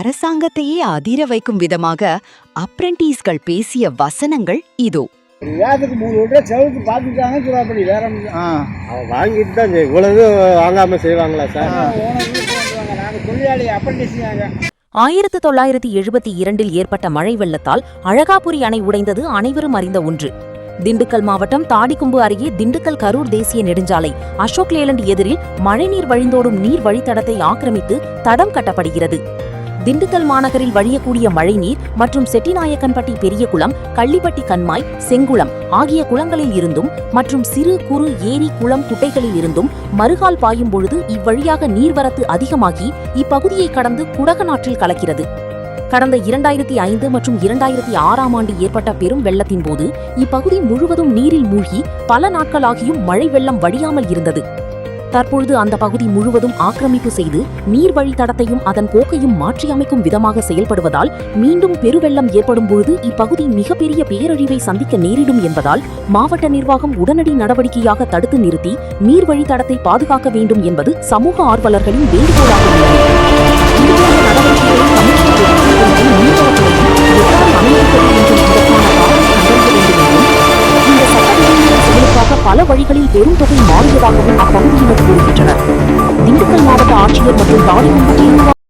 அரசாங்கத்தையே அதிர வைக்கும் விதமாக அப்ரெண்டீஸ்கள் பேசிய வசனங்கள் இதோ. விவாதத்துக்கு 3 ரூபா செலவுக்கு பார்த்துட்டாங்க சொல்லப்படி வேற வாங்கிட்டு தான் இவ்வளவு வாங்காம செய்வாங்களா சார்? நாங்கள் தொழிலாளி அப்ரெண்டிஸ். 1972 ஏற்பட்ட மழை வெள்ளத்தால் அழகாபுரி அணை உடைந்தது அனைவரும் அறிந்த ஒன்று. திண்டுக்கல் மாவட்டம் தாடிக்கும்பு அருகே திண்டுக்கல் கரூர் தேசிய நெடுஞ்சாலை அசோக் லேலண்ட் எதிரில் மழைநீர் வழிந்தோடும் நீர் வழித்தடத்தை ஆக்கிரமித்து தடம் கட்டப்படுகிறது. திண்டுக்கல் மாநகரில் வழியக்கூடிய மழைநீர் மற்றும் செட்டிநாயக்கன்பட்டி பெரியகுளம், கள்ளிப்பட்டி கண்மாய், செங்குளம் ஆகிய குளங்களில் இருந்தும் மற்றும் சிறு குறு ஏரி குளம் குட்டைகளில் இருந்தும் மறுகால் பாயும் பொழுது இவ்வழியாக நீர்வரத்து அதிகமாகி இப்பகுதியை கடந்து குடகநாற்றில் கலக்கிறது. கடந்த 2005 மற்றும் 2006ஆம் ஆண்டு ஏற்பட்ட பெரும் வெள்ளத்தின் போது இப்பகுதி முழுவதும் நீரில் மூழ்கி பல நாட்களாகியும் மழை வெள்ளம் வடியாமல் இருந்தது. தற்பொழுது அந்த பகுதி முழுவதும் ஆக்கிரமிப்பு செய்து நீர் வழித்தடத்தையும் அதன் போக்கையும் மாற்றியமைக்கும் விதமாக செயல்படுவதால் மீண்டும் பெருவெள்ளம் ஏற்படும் பொழுது இப்பகுதி மிகப்பெரிய பேரழிவை சந்திக்க நேரிடும் என்பதால் மாவட்ட நிர்வாகம் உடனடி நடவடிக்கையாக தடுத்து நிறுத்தி நீர் வழித்தடத்தை பாதுகாக்க வேண்டும் என்பது சமூக ஆர்வலர்களின் வேண்டுகோளாக பல வழிகளில் பெரும் தொகை மாறியதாகவும் அப்பகுதியினர் கூறுகின்றனர். திண்டுக்கல் மாவட்ட ஆட்சியர் மற்றும் தாடிக்கும்பு